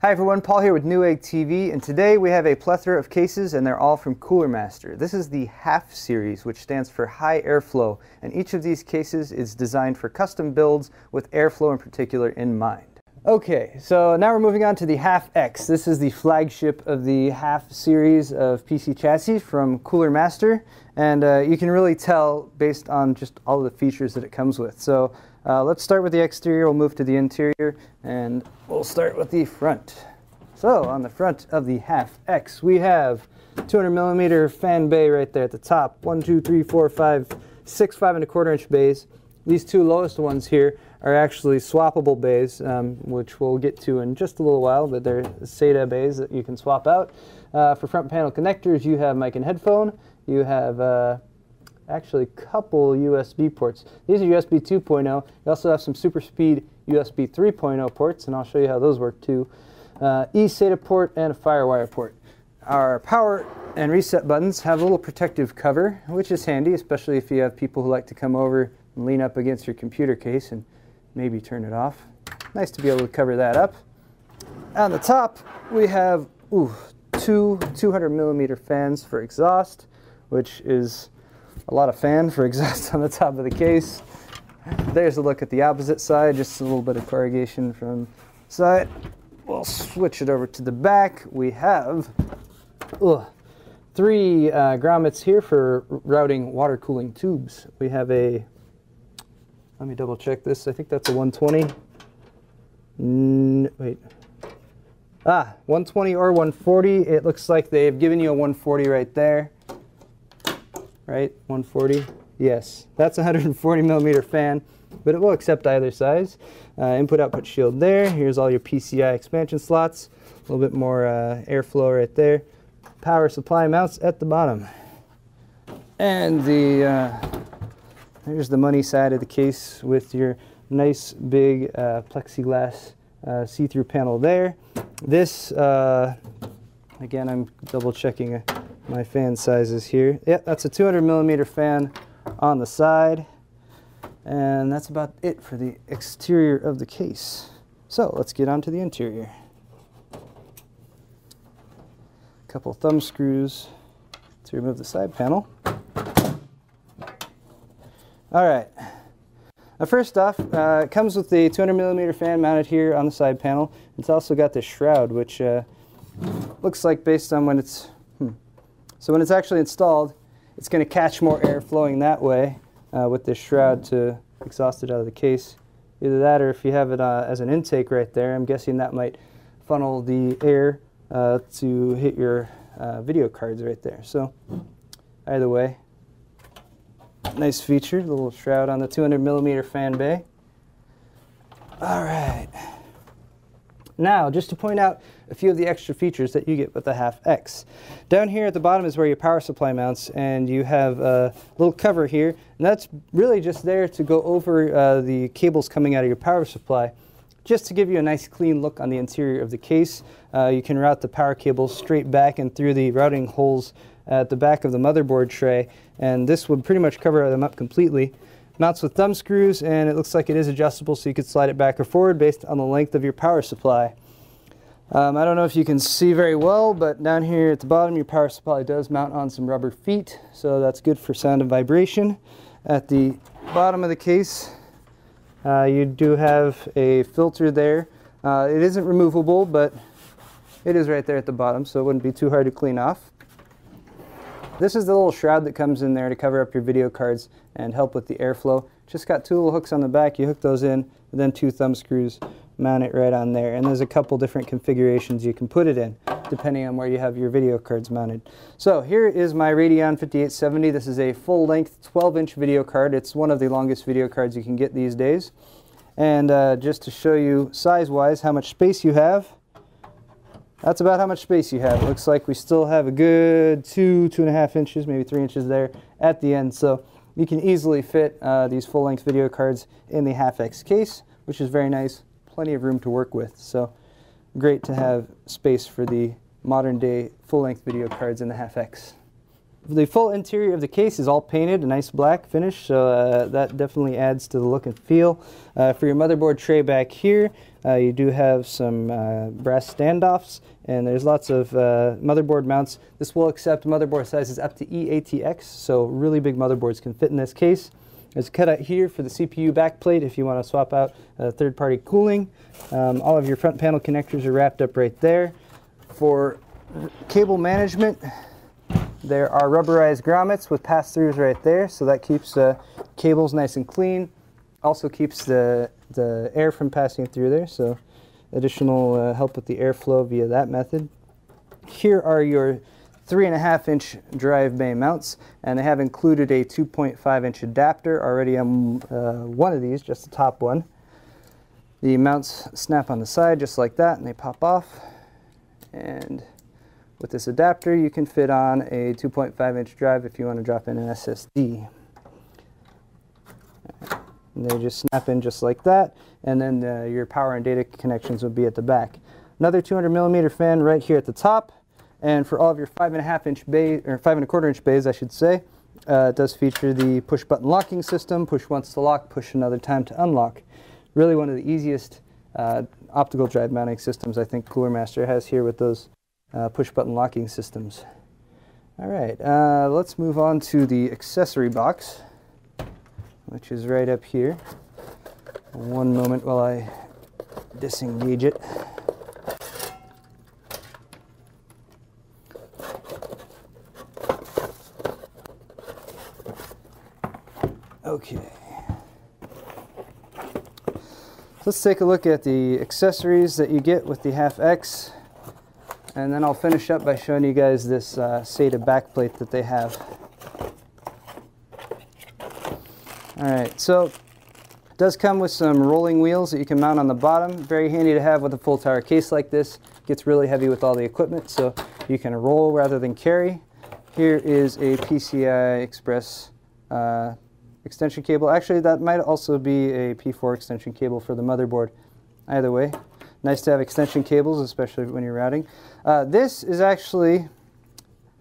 Hi everyone, Paul here with Newegg TV, and today we have a plethora of cases and they're all from Cooler Master. This is the HAF series, which stands for high airflow, and each of these cases is designed for custom builds with airflow in particular in mind. Okay, so now we're moving on to the HAF X. This is the flagship of the HAF series of PC chassis from Cooler Master, and you can really tell based on just all of the features that it comes with. So let's start with the exterior, we'll move to the interior, and we'll start with the front. So on the front of the HAF X, we have 200mm fan bay right there at the top. 1, 2, 3, 4, 5, 6 5¼ inch bays. These two lowest ones here are actually swappable bays, which we'll get to in just a little while, but they're Sata bays that you can swap out. For front panel connectors, you have mic and headphone. You have actually a couple USB ports. These are USB 2.0. You also have some super speed USB 3.0 ports, and I'll show you how those work too. eSATA port and a FireWire port. Our power and reset buttons have a little protective cover, which is handy, especially if you have people who like to come over and lean up against your computer case and maybe turn it off. Nice to be able to cover that up. On the top, we have two 200mm fans for exhaust, which is a lot of fan for exhaust on the top of the case. There's a look at the opposite side, just a little bit of corrugation from the side. We'll switch it over to the back. We have 3 grommets here for routing water cooling tubes. We have a, let me double check this, I think that's a 120. 120 or 140. It looks like they've given you a 140 right there. Right, 140. Yes, that's a 140mm fan, but it will accept either size. Input-output shield there. Here's all your PCI expansion slots. A little bit more airflow right there. Power supply mounts at the bottom. And there's the money side of the case with your nice big plexiglass see-through panel there. This, again, I'm double checking my fan sizes here. Yep, that's a 200mm fan on the side. And that's about it for the exterior of the case. So let's get on to the interior. A couple thumb screws to remove the side panel. Alright. Now first off, it comes with the 200mm fan mounted here on the side panel. It's also got this shroud, which looks like based on when it's so when it's actually installed, it's going to catch more air flowing that way with this shroud to exhaust it out of the case. Either that, or if you have it as an intake right there, I'm guessing that might funnel the air to hit your video cards right there. So either way, nice feature, the little shroud on the 200mm fan bay. All right. Now, just to point out a few of the extra features that you get with the HAF X. Down here at the bottom is where your power supply mounts, and you have a little cover here, and that's really just there to go over the cables coming out of your power supply, just to give you a nice clean look on the interior of the case. You can route the power cables straight back and through the routing holes at the back of the motherboard tray, and this would pretty much cover them up completely. Mounts with thumb screws, and it looks like it is adjustable, so you could slide it back or forward based on the length of your power supply. I don't know if you can see very well, but down here at the bottom your power supply does mount on some rubber feet, so that's good for sound and vibration. At the bottom of the case you do have a filter there. It isn't removable, but it is right there at the bottom, so it wouldn't be too hard to clean off. This is the little shroud that comes in there to cover up your video cards and help with the airflow. Just got 2 little hooks on the back, you hook those in, and then 2 thumb screws, mount it right on there. And there's a couple different configurations you can put it in, depending on where you have your video cards mounted. So here is my Radeon 5870. This is a full-length 12-inch video card. It's one of the longest video cards you can get these days. And just to show you size-wise how much space you have, that's about how much space you have. It looks like we still have a good 2.5 inches, maybe 3 inches there at the end. So you can easily fit these full-length video cards in the HAF X case, which is very nice. Plenty of room to work with. So great to have space for the modern-day full-length video cards in the HAF X. The full interior of the case is all painted, a nice black finish, so that definitely adds to the look and feel. For your motherboard tray back here, you do have some brass standoffs, and there's lots of motherboard mounts. This will accept motherboard sizes up to ATX, so really big motherboards can fit in this case. There's a cutout here for the CPU backplate if you want to swap out third-party cooling. All of your front panel connectors are wrapped up right there. For cable management, there are rubberized grommets with pass-throughs right there, so that keeps cables nice and clean. Also keeps the air from passing through there, so additional help with the airflow via that method. Here are your 3.5-inch drive bay mounts, and they have included a 2.5-inch adapter already on one of these, just the top one. The mounts snap on the side just like that, and they pop off. And with this adapter, you can fit on a 2.5-inch drive if you want to drop in an SSD. And they just snap in just like that, and then your power and data connections will be at the back. Another 200mm fan right here at the top. And for all of your 5.5-inch bays, or 5.25-inch bays, I should say, it does feature the push-button locking system. Push once to lock, push another time to unlock. Really one of the easiest optical drive mounting systems I think Cooler Master has here with those push-button locking systems. All right, let's move on to the accessory box, which is right up here. One moment while I disengage it. Okay. Let's take a look at the accessories that you get with the HAF X, and then I'll finish up by showing you guys this Sata backplate that they have. Alright, so it does come with some rolling wheels that you can mount on the bottom. Very handy to have with a full tower case like this. It gets really heavy with all the equipment, so you can roll rather than carry. Here is a PCI Express extension cable. Actually, that might also be a P4 extension cable for the motherboard. Either way, nice to have extension cables, especially when you're routing. This is actually,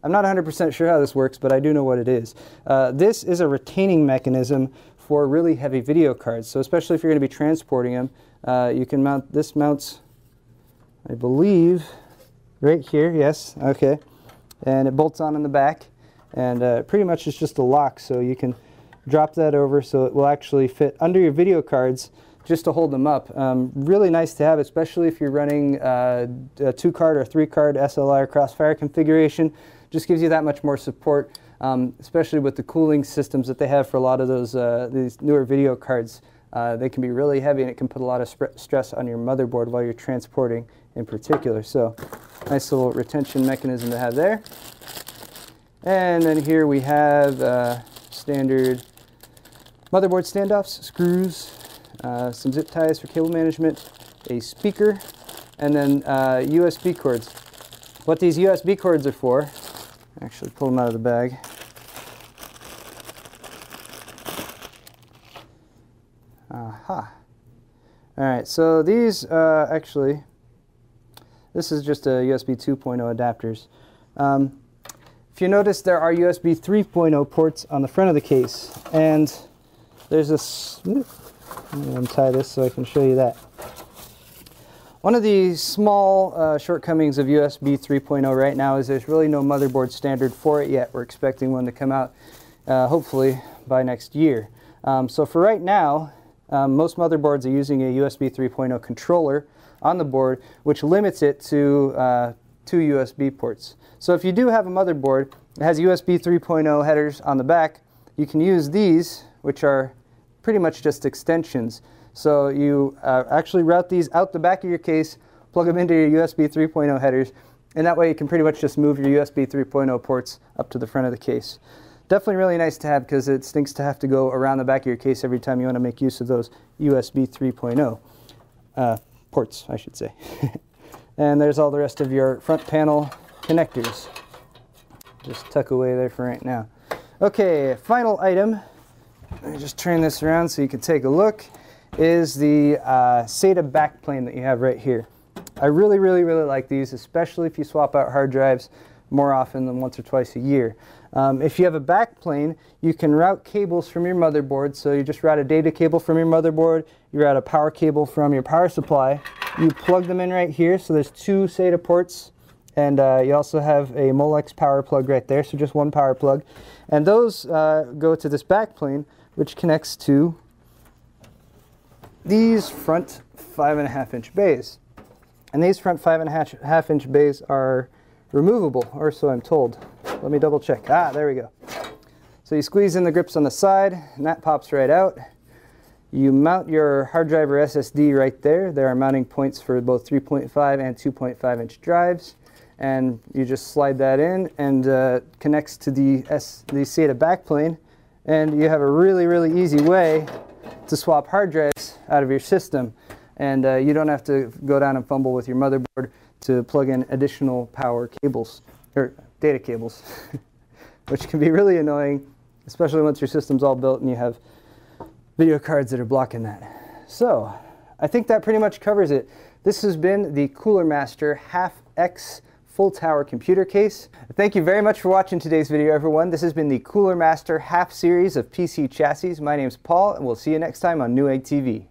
I'm not 100% sure how this works, but I do know what it is. This is a retaining mechanism for really heavy video cards. So especially if you're going to be transporting them, you can mount, this mounts, I believe, right here, yes, okay. And it bolts on in the back, and pretty much it's just a lock, so you can drop that over so it will actually fit under your video cards just to hold them up. Really nice to have, especially if you're running a 2-card or 3-card SLI or Crossfire configuration. Just gives you that much more support, especially with the cooling systems that they have for a lot of those these newer video cards. They can be really heavy, and it can put a lot of stress on your motherboard while you're transporting in particular. So nice little retention mechanism to have there. And then here we have standard motherboard standoffs, screws, some zip ties for cable management, a speaker, and then USB cords. What these USB cords are for, actually pull them out of the bag. Aha. Alright, so these actually, this is just a USB 2.0 adapters. If you notice, there are USB 3.0 ports on the front of the case, and there's this, let me untie this so I can show you that. One of the small shortcomings of USB 3.0 right now is there's really no motherboard standard for it yet. We're expecting one to come out hopefully by next year. So for right now, most motherboards are using a USB 3.0 controller on the board, which limits it to 2 USB ports. So if you do have a motherboard that has USB 3.0 headers on the back, you can use these, which are pretty much just extensions. So you actually route these out the back of your case, plug them into your USB 3.0 headers, and that way you can pretty much just move your USB 3.0 ports up to the front of the case. Definitely really nice to have, because it stinks to have to go around the back of your case every time you want to make use of those USB 3.0 ports, I should say. And there's all the rest of your front panel connectors. Just tuck away there for right now. Okay, final item. Let me just turn this around so you can take a look. Is the Sata Backplane that you have right here. I really like these, especially if you swap out hard drives more often than once or twice a year. If you have a backplane, you can route cables from your motherboard. So you just route a data cable from your motherboard, you route a power cable from your power supply, you plug them in right here. So there's 2 SATA ports, and you also have a Molex power plug right there, so just 1 power plug. And those go to this backplane, which connects to these front 5.5-inch bays. And these front 5.5-inch bays are removable, or so I'm told. Let me double check. Ah, there we go. So you squeeze in the grips on the side, and that pops right out. You mount your hard drive or SSD right there. There are mounting points for both 3.5 and 2.5-inch drives. And you just slide that in, and connects to the SATA backplane. And you have a really, really easy way to swap hard drives out of your system. And you don't have to go down and fumble with your motherboard to plug in additional power cables, or data cables, which can be really annoying, especially once your system's all built and you have video cards that are blocking that. So I think that pretty much covers it. This has been the Cooler Master HAF X full tower computer case. Thank you very much for watching today's video, everyone. This has been the Cooler Master HAF series of PC chassis. My name's Paul, and we'll see you next time on Newegg TV.